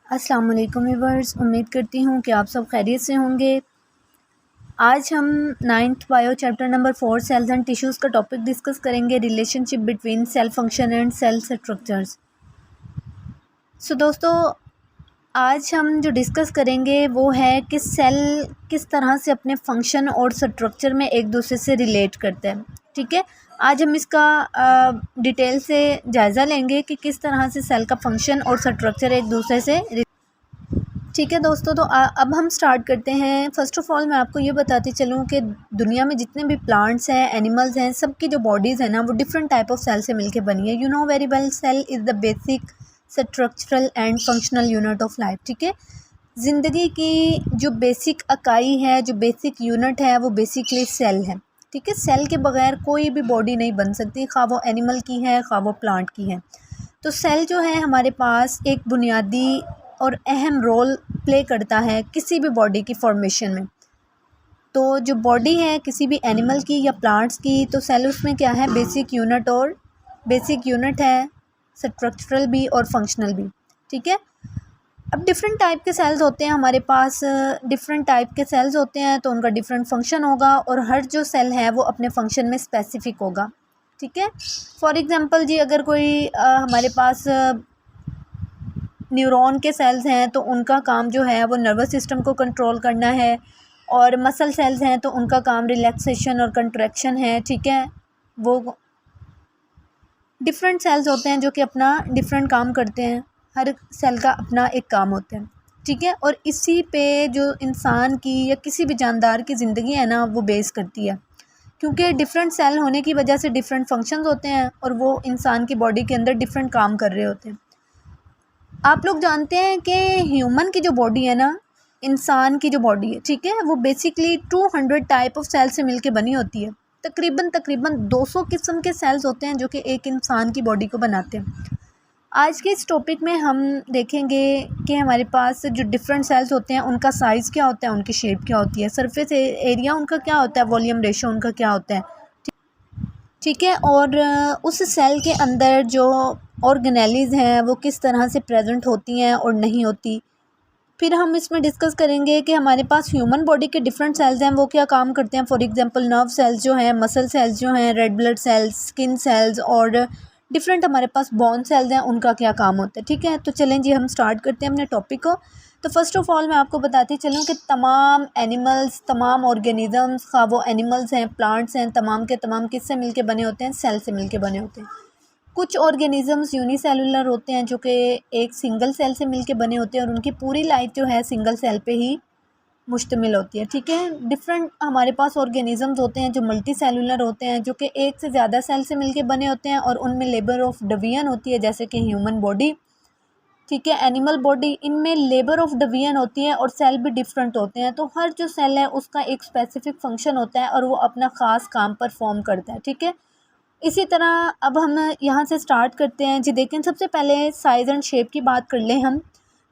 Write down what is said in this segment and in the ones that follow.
अस्सलाम वालेकुम व्यूअर्स, उम्मीद करती हूँ कि आप सब खैरियत से होंगे। आज हम 9th bio chapter number 4 cells and tissues का टॉपिक डिस्कस करेंगे, relationship between cell function and cell structures. So दोस्तों, आज हम जो डिस्कस करेंगे वो है कि सेल किस तरह से अपने फंक्शन और स्ट्रक्चर में एक दूसरे से रिलेट करते हैं। ठीक है, आज हम इसका डिटेल से जायज़ा लेंगे कि किस तरह से सेल का फंक्शन और स्ट्रक्चर एक दूसरे से। ठीक है दोस्तों, तो अब हम स्टार्ट करते हैं। फ़र्स्ट ऑफ़ ऑल मैं आपको ये बताती चलूँ कि दुनिया में जितने भी प्लांट्स हैं, एनिमल्स हैं, सबकी जो बॉडीज़ है ना वो डिफरेंट टाइप ऑफ सेल से मिलके बनी है। You know very well, cell is the basic structural and functional unit of life. ठीक है, ज़िंदगी की जो बेसिक इकाई है, जो बेसिक यूनिट है, वो बेसिकली सेल है। ठीक है, सेल के बगैर कोई भी बॉडी नहीं बन सकती, खा वो एनिमल की है खा वो प्लांट की है। तो सेल जो है हमारे पास एक बुनियादी और अहम रोल प्ले करता है किसी भी बॉडी की फॉर्मेशन में। तो जो बॉडी है किसी भी एनिमल की या प्लांट्स की, तो सेल उसमें क्या है, बेसिक यूनिट, और बेसिक यूनिट है स्ट्रक्चरल भी और फंक्शनल भी। ठीक है, अब डिफरेंट टाइप के सेल्स होते हैं हमारे पास, डिफरेंट टाइप के सेल्स होते हैं तो उनका डिफरेंट फंक्शन होगा, और हर जो सेल है वो अपने फंक्शन में स्पेसिफिक होगा। ठीक है, फॉर एग्ज़ाम्पल जी, अगर कोई हमारे पास न्यूरॉन के सेल्स हैं तो उनका काम जो है वो नर्वस सिस्टम को कंट्रोल करना है, और मसल सेल्स हैं तो उनका काम रिलैक्सेशन और कंट्रैक्शन है। ठीक है, वो डिफरेंट सेल्स होते हैं जो कि अपना डिफरेंट काम करते हैं, हर सेल का अपना एक काम होता है। ठीक है, और इसी पे जो इंसान की या किसी भी जानदार की ज़िंदगी है ना वो बेस करती है, क्योंकि डिफरेंट सेल होने की वजह से डिफरेंट फंक्शंस होते हैं और वो इंसान की बॉडी के अंदर डिफरेंट काम कर रहे होते हैं। आप लोग जानते हैं कि ह्यूमन की जो बॉडी है ना, इंसान की जो बॉडी है, ठीक है, वो बेसिकली 200 टाइप ऑफ सेल से मिलके बनी होती है। तकरीबन 200 किस्म के सेल्स होते हैं जो कि एक इंसान की बॉडी को बनाते हैं। आज के इस टॉपिक में हम देखेंगे कि हमारे पास जो डिफरेंट सेल्स होते हैं उनका साइज़ क्या होता है, उनकी शेप क्या होती है, सरफेस एरिया उनका क्या होता है, वॉल्यूम रेशो उनका क्या होता है। ठीक है, और उस सेल के अंदर जो ऑर्गेनेलीज़ हैं वो किस तरह से प्रेजेंट होती हैं और नहीं होती। फिर हम इसमें डिस्कस करेंगे कि हमारे पास ह्यूमन बॉडी के डिफरेंट सेल्स हैं, वो क्या काम करते हैं। फॉर एग्जांपल नर्व सेल्स जो हैं, मसल सेल्स जो हैं, red blood cells, skin cells, और डिफरेंट हमारे पास बोन सेल्स हैं, उनका क्या काम होता है। ठीक है, तो चलें जी हम स्टार्ट करते हैं अपने टॉपिक को। तो फर्स्ट ऑफ़ ऑल मैं आपको बताती चलूँ कि तमाम एनिमल्स, तमाम ऑर्गेनिज़म्स, खा वो एनिमल्स हैं, प्लांट्स हैं, तमाम के तमाम किससे मिलके बने होते हैं, सेल से मिलके बने होते हैं। कुछ ऑर्गेनिज़म्स यूनिसेलुलर होते हैं जो कि एक सिंगल सेल से मिलके बने होते हैं, और उनकी पूरी लाइफ जो है सिंगल सेल पे ही मुश्तमिल होती है। ठीक है, डिफरेंट हमारे पास ऑर्गेनिज़म्स होते हैं जो मल्टी सेलुलर होते हैं, जो कि एक से ज़्यादा सेल से मिलके बने होते हैं, और उनमें लेबर ऑफ डिवीजन होती है, जैसे कि ह्यूमन बॉडी। ठीक है, एनिमल बॉडी, इनमें लेबर ऑफ डिवीजन होती है और सेल भी डिफरेंट होते हैं। तो हर जो सेल है उसका एक स्पेसिफिक फंक्शन होता है और वो अपना ख़ास काम परफॉर्म करता है। ठीक है, इसी तरह अब हम यहाँ से स्टार्ट करते हैं जी। देखें, सबसे पहले साइज़ एंड शेप की बात कर लें हम।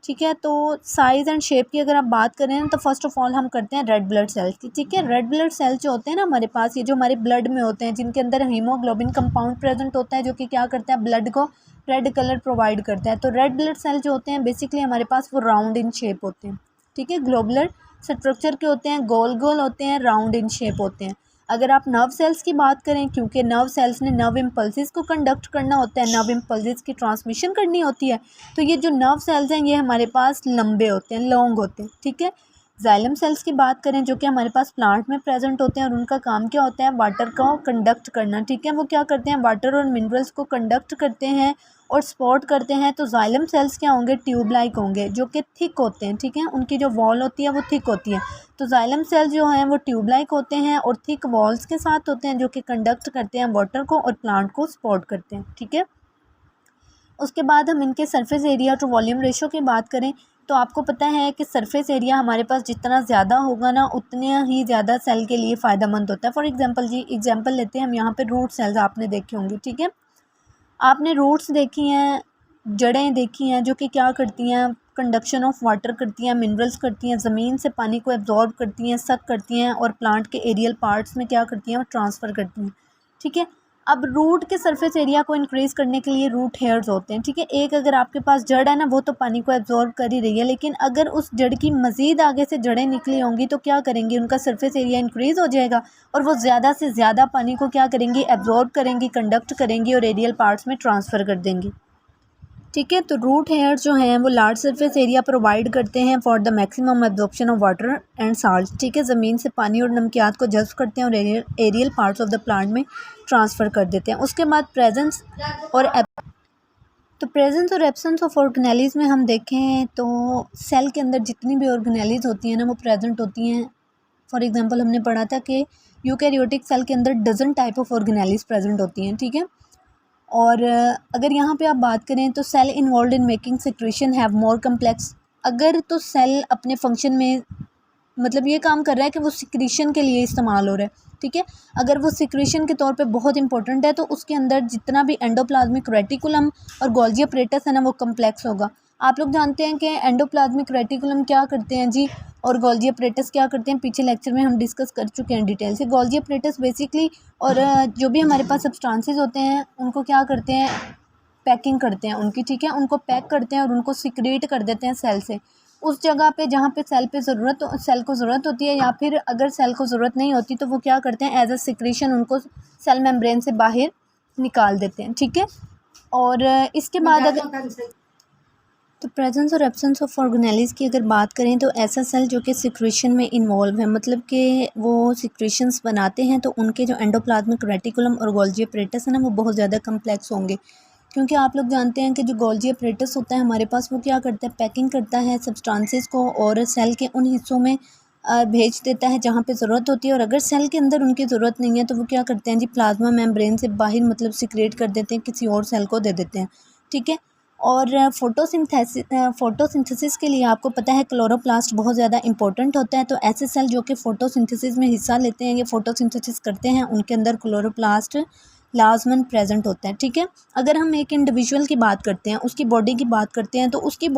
ठीक है, तो साइज़ एंड शेप की अगर आप बात करें तो फर्स्ट ऑफ़ ऑल हम करते हैं रेड ब्लड सेल्स की। ठीक है, रेड ब्लड सेल्स जो होते हैं ना हमारे पास, ये जो हमारे ब्लड में होते हैं, जिनके अंदर हीमोग्लोबिन कंपाउंड प्रेजेंट होता है, जो कि क्या करता है, ब्लड को रेड कलर प्रोवाइड करता है। तो रेड ब्लड सेल जो होते हैं बेसिकली हमारे पास वो राउंड इन शेप होते हैं। ठीक है, ग्लोबुलर स्ट्रक्चर के होते हैं, गोल गोल होते हैं, राउंड इन शेप होते हैं। अगर आप नर्व सेल्स की बात करें, क्योंकि नर्व सेल्स ने नर्व इम्पल्सिस को कंडक्ट करना होता है, नर्व इम्पल्सिस की ट्रांसमिशन करनी होती है, तो ये जो नर्व सेल्स हैं ये हमारे पास लंबे होते हैं, लॉन्ग होते हैं। ठीक है, जाइलम सेल्स की बात करें जो कि हमारे पास प्लांट में प्रेजेंट होते हैं, और उनका काम क्या होता है, वाटर को कंडक्ट करना। ठीक है, वो क्या करते हैं, वाटर और मिनरल्स को कंडक्ट करते हैं और सपोर्ट करते हैं। तो जाइलम सेल्स क्या होंगे, ट्यूब लाइक होंगे, जो कि थिक होते हैं। ठीक है, उनकी जो वॉल होती है वो थिक होती है। तो जाइलम सेल्स जो हैं वो ट्यूब लाइक होते हैं और थिक वॉल्स के साथ होते हैं, जो कि कंडक्ट करते हैं वाटर को और प्लांट को सपोर्ट करते हैं। ठीक है, उसके बाद हम इनके surface area to volume ratio की बात करें तो आपको पता है कि सरफेस एरिया हमारे पास जितना ज़्यादा होगा ना, उतना ही ज़्यादा सेल के लिए फ़ायदेमंद होता है। फॉर एग्जांपल जी, एग्जांपल लेते हैं हम यहाँ पे, रूट सेल्स आपने देखे होंगे। ठीक है, आपने रूट्स देखी हैं, जड़ें देखी हैं, जो कि क्या करती हैं, कंडक्शन ऑफ वाटर करती हैं, मिनरल्स करती हैं, ज़मीन से पानी को एब्जॉर्ब करती हैं, सक करती हैं, और प्लांट के एरियल पार्ट्स में क्या करती हैं, वो ट्रांसफ़र करती हैं। ठीक है, अब रूट के सरफेस एरिया को इंक्रीज़ करने के लिए रूट हेयर्स होते हैं, ठीक है। एक अगर आपके पास जड़ है ना, वो तो पानी को एब्जॉर्ब कर ही रही है, लेकिन अगर उस जड़ की मज़ीद आगे से जड़ें निकली होंगी तो क्या करेंगी, उनका सरफेस एरिया इंक्रीज़ हो जाएगा और वो ज़्यादा से ज़्यादा पानी को क्या करेंगी, एब्जॉर्ब करेंगी, कंडक्ट करेंगी और रेडियल पार्ट्स में ट्रांसफ़र कर देंगी, ठीक है। तो रूट हेयर्स जो हैं वो लार्ज सरफेस एरिया प्रोवाइड करते हैं for the maximum absorption of water and salt, ठीक है। ज़मीन से पानी और नमकियात को जज़्ब करते हैं और aerial parts of the plant में ट्रांसफ़र कर देते हैं। उसके बाद प्रेजेंस और तो प्रेजेंस और एब्सेंस ऑफ ऑर्गेनेलीज़ में हम देखें तो सेल के अंदर जितनी भी ऑर्गेनेलीज़ होती हैं ना वो प्रेजेंट होती हैं। फॉर एग्जांपल हमने पढ़ा था कि यूकैरियोटिक सेल के अंदर डजन टाइप ऑफ ऑर्गेनेलीज़ प्रेजेंट होती हैं, ठीक है। और अगर यहाँ पे आप बात करें तो cell involve in making secretion have more complex, अगर तो सेल अपने फंक्शन में मतलब ये काम कर रहा है कि वो सिक्रीशन के लिए इस्तेमाल हो रहा है, ठीक है। अगर वो सिक्रीशन के तौर पे बहुत इंपॉर्टेंट है तो उसके अंदर जितना भी एंडोप्लाज्मिक रेटिकुलम और गोल्जी अपरेटस है ना वो कम्प्लेक्स होगा। आप लोग जानते हैं कि एंडोप्लाज्मिक रेटिकुलम क्या करते हैं जी, और गोल्जी अपरेटस क्या करते हैं, पीछे लेक्चर में हम डिस्कस कर चुके हैं डिटेल से। गोल्जी अपरेटस बेसिकली और जो भी हमारे पास सब्सटेंसेस होते हैं उनको क्या करते हैं, पैकिंग करते हैं उनकी, ठीक है। उनको पैक करते हैं और उनको सिक्रेट कर देते हैं सेल से उस जगह पे जहाँ पे सेल को ज़रूरत होती है, या फिर अगर सेल को ज़रूरत नहीं होती तो वो क्या करते हैं, एज अ सिक्रेशन उनको सेल मेम्ब्रेन से बाहर निकाल देते हैं, ठीक है। और इसके बाद अगर तो प्रेजेंस और एब्सेंस ऑफ ऑर्गेनेलीज़ की अगर बात करें तो ऐसा सेल जो कि सिक्रेशन में इन्वॉल्व है, मतलब कि वो सिक्रेशंस बनाते हैं, तो उनके जो एंडोप्लाज्मिक रेटिकुलम और गोल्जी अपरेटस है ना वो बहुत ज़्यादा कम्प्लेक्स होंगे, क्योंकि आप लोग जानते हैं कि जो गोल्जी अपरेटस होता है हमारे पास वो क्या करता है, पैकिंग करता है सब्सटेंसेस को और सेल के उन हिस्सों में भेज देता है जहाँ पे ज़रूरत होती है। और अगर सेल के अंदर उनकी ज़रूरत नहीं है तो वो क्या करते हैं जी, प्लाज्मा मेम्ब्रेन से बाहर मतलब सिक्रेट कर देते हैं, किसी और सेल को दे देते हैं, ठीक है। और फोटोसिंथेसिस के लिए आपको पता है क्लोरोप्लास्ट बहुत ज़्यादा इंपॉर्टेंट होता है, तो ऐसे सेल जो कि फोटोसिंथेसिस में हिस्सा लेते हैं, ये फोटोसिंथेसिस करते हैं, उनके अंदर क्लोरोप्लास्ट लाजमन प्रेजेंट होता है, ठीक है। अगर हम एक इंडिविजुअल की बात करते हैं, उसकी बॉडी की बात करते हैं, तो उसकी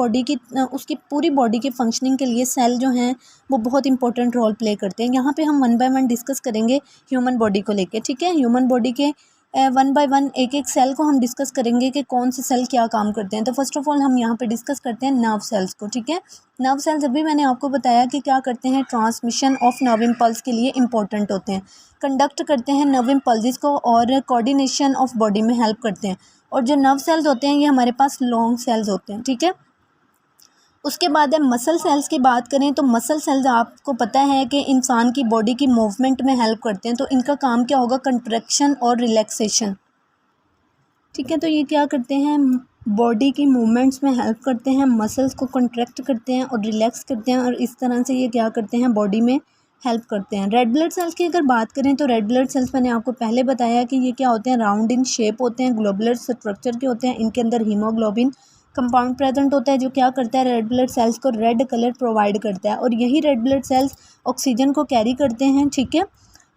पूरी बॉडी की फंक्शनिंग के लिए सेल जो हैं वो बहुत इंपॉर्टेंट रोल प्ले करते हैं। यहाँ पे हम वन बाय वन डिस्कस करेंगे ह्यूमन बॉडी को लेके, ठीक है। ह्यूमन बॉडी के वन बाय वन एक एक सेल को हम डिस्कस करेंगे कि कौन से सेल क्या काम करते हैं। तो फर्स्ट ऑफ ऑल हम यहाँ पे डिस्कस करते हैं नर्व सेल्स को, ठीक है। नर्व सेल्स अभी मैंने आपको बताया कि क्या करते हैं, ट्रांसमिशन ऑफ नर्व इम्पल्स के लिए इंपॉर्टेंट होते हैं, कंडक्ट करते हैं नर्व इम्पल्स को और कोऑर्डिनेशन ऑफ बॉडी में हेल्प करते हैं। और जो नर्व सेल्स होते हैं ये हमारे पास लॉन्ग सेल्स होते हैं, ठीक है। उसके बाद है मसल सेल्स की बात करें तो मसल सेल्स आपको पता है कि इंसान की बॉडी की मूवमेंट में हेल्प करते हैं, तो इनका काम क्या होगा, कंट्रैक्शन और रिलैक्सेशन, ठीक है। तो ये क्या करते हैं, बॉडी की मूवमेंट्स में हेल्प करते हैं, मसल्स को कंट्रैक्ट करते हैं और रिलैक्स करते हैं, और इस तरह से ये क्या करते हैं, बॉडी में हेल्प करते हैं। रेड ब्लड सेल्स की अगर बात करें तो रेड ब्लड सेल्स मैंने आपको पहले बताया कि ये क्या होते हैं, राउंड इन शेप होते हैं, ग्लोबुलर स्ट्रक्चर के होते हैं, इनके अंदर हीमोग्लोबिन कंपाउंड प्रेजेंट होता है जो क्या करता है, रेड ब्लड सेल्स को रेड कलर प्रोवाइड करता है, और यही रेड ब्लड सेल्स ऑक्सीजन को कैरी करते हैं, ठीक है,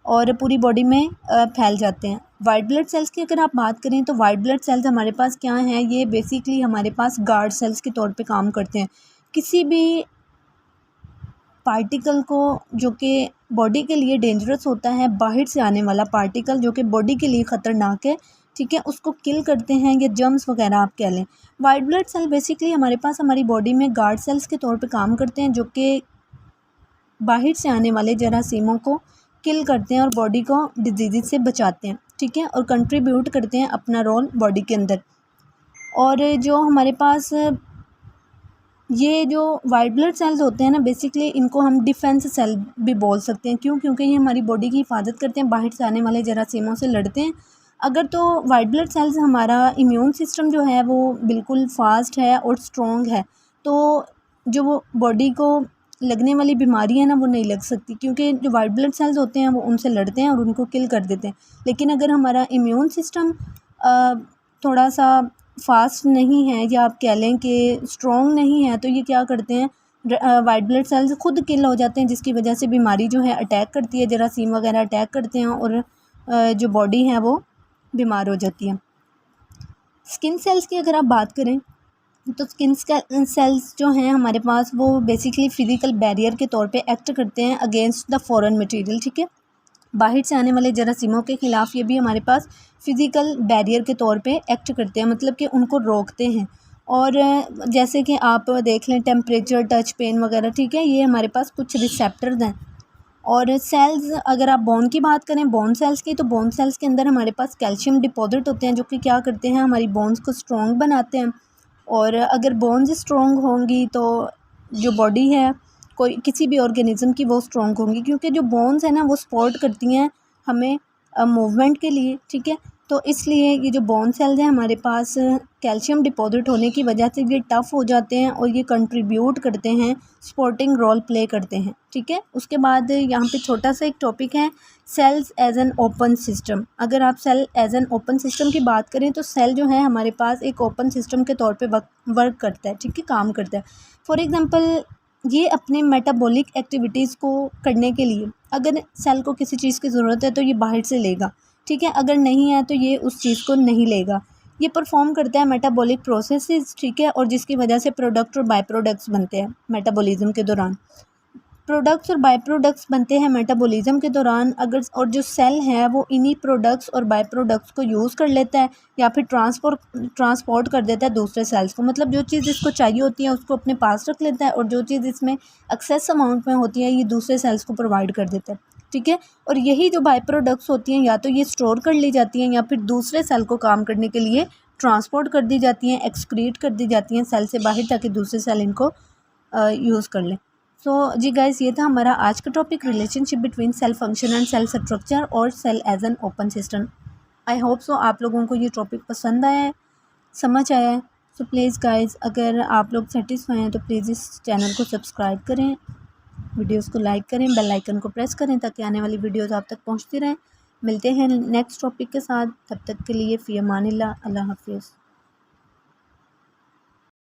और पूरी बॉडी में फैल जाते हैं। वाइट ब्लड सेल्स की अगर आप बात करें तो वाइट ब्लड सेल्स हमारे पास क्या हैं, ये बेसिकली हमारे पास गार्ड सेल्स के तौर पे काम करते हैं। किसी भी पार्टिकल को जो कि बॉडी के लिए डेंजरस होता है, बाहर से आने वाला पार्टिकल जो कि बॉडी के लिए ख़तरनाक है, ठीक है, उसको किल करते हैं, या जर्म्स वगैरह आप कह लें। वाइट ब्लड सेल बेसिकली हमारे पास हमारी बॉडी में गार्ड सेल्स के तौर पे काम करते हैं जो कि बाहर से आने वाले जरासीमों को किल करते हैं और बॉडी को डिजीज़ से बचाते हैं, ठीक है, और कंट्रीब्यूट करते हैं अपना रोल बॉडी के अंदर। और जो हमारे पास ये जो वाइट ब्लड सेल्स होते हैं ना, बेसिकली इनको हम डिफेंस सेल भी बोल सकते हैं, क्यों, क्योंकि ये हमारी बॉडी की हिफाजत करते हैं, बाहर से आने वाले जरासीमों से लड़ते हैं। अगर तो वाइट ब्लड सेल्स हमारा इम्यून सिस्टम जो है वो बिल्कुल फास्ट है और स्ट्रॉन्ग है, तो जो वो बॉडी को लगने वाली बीमारी है ना वो नहीं लग सकती, क्योंकि जो वाइट ब्लड सेल्स होते हैं वो उनसे लड़ते हैं और उनको किल कर देते हैं। लेकिन अगर हमारा इम्यून सिस्टम थोड़ा सा फास्ट नहीं है, या आप कह लें कि स्ट्रॉन्ग नहीं है, तो ये क्या करते हैं, वाइट ब्लड सेल्स खुद किल हो जाते हैं, जिसकी वजह से बीमारी जो है अटैक करती है, जरासीम वगैरह अटैक करते हैं और जो बॉडी है वो बीमार हो जाती है। स्किन सेल्स की अगर आप बात करें तो स्किन सेल्स जो हैं हमारे पास वो बेसिकली फिजिकल बैरियर के तौर पे एक्ट करते हैं अगेंस्ट द फॉरेन मटेरियल, ठीक है, बाहर से आने वाले जरासीमों के ख़िलाफ़ ये भी हमारे पास फ़िज़िकल बैरियर के तौर पे एक्ट करते हैं, मतलब कि उनको रोकते हैं। और जैसे कि आप देख लें टेम्परेचर, टच, पेन वगैरह, ठीक है, ये हमारे पास कुछ रिसेप्टर्स हैं। और सेल्स, अगर आप बोन की बात करें, बोन सेल्स की, तो बोन सेल्स के अंदर हमारे पास कैल्शियम डिपॉजिट होते हैं जो कि क्या करते हैं, हमारी बोन्स को स्ट्रॉन्ग बनाते हैं। और अगर बोन्स स्ट्रॉन्ग होंगी तो जो बॉडी है कोई किसी भी ऑर्गेनिज्म की वो स्ट्रॉन्ग होंगी, क्योंकि जो बोन्स हैं ना वो सपोर्ट करती हैं हमें मूवमेंट के लिए, ठीक है। तो इसलिए ये जो बोन सेल्स हैं हमारे पास कैल्शियम डिपॉजिट होने की वजह से ये टफ़ हो जाते हैं और ये कंट्रीब्यूट करते हैं, सपोर्टिंग रोल प्ले करते हैं, ठीक है। उसके बाद यहाँ पे छोटा सा एक टॉपिक है cells as an open system. अगर आप cell as an open system की बात करें तो सेल जो है हमारे पास एक ओपन सिस्टम के तौर पे वर्क करता है, ठीक है, काम करता है। फॉर एग्ज़ाम्पल ये अपने मेटाबॉलिक एक्टिविटीज़ को करने के लिए, अगर सेल को किसी चीज़ की ज़रूरत है तो ये बाहर से लेगा, ठीक है, अगर नहीं है तो ये उस चीज़ को नहीं लेगा। ये परफॉर्म करता है मेटाबॉलिक प्रोसेसेस, ठीक है, और जिसकी वजह से प्रोडक्ट और बाय प्रोडक्ट्स बनते हैं मेटाबॉलिज्म के दौरान। प्रोडक्ट्स और बाय प्रोडक्ट्स बनते हैं मेटाबॉलिज्म के दौरान, अगर और जो सेल है वो इन्हीं प्रोडक्ट्स और बाय प्रोडक्ट्स को यूज़ कर लेता है या फिर ट्रांसपोर्ट कर देता है दूसरे सेल्स को, मतलब जो चीज़ इसको चाहिए होती है उसको अपने पास रख लेता है और जो चीज़ इसमें एक्सेस अमाउंट में होती है ये दूसरे सेल्स को प्रोवाइड कर देता है, ठीक है। और यही जो बाय प्रोडक्ट्स होती हैं या तो ये स्टोर कर ली जाती हैं या फिर दूसरे सेल को काम करने के लिए ट्रांसपोर्ट कर दी जाती हैं, एक्सक्रीट कर दी जाती हैं सेल से बाहर, ताकि दूसरे सेल इनको यूज़ कर लें। सो जी गाइस, ये था हमारा आज का topic, relationship between cell function and cell structure और cell as an open system. I hope so आप लोगों को ये टॉपिक पसंद आया है, समझ आया है। सो प्लीज़ गाइस, अगर आप लोग सेटिस्फाई हैं तो प्लीज़ इस चैनल को सब्सक्राइब करें, वीडियोस को लाइक करें, बेल आइकन को प्रेस करें ताकि आने वाली वीडियोस आप तक पहुंचती रहें। मिलते हैं नेक्स्ट टॉपिक के साथ, तब तक के लिए फ़ी अमानिल्लाह, अल्लाह हाफिज़।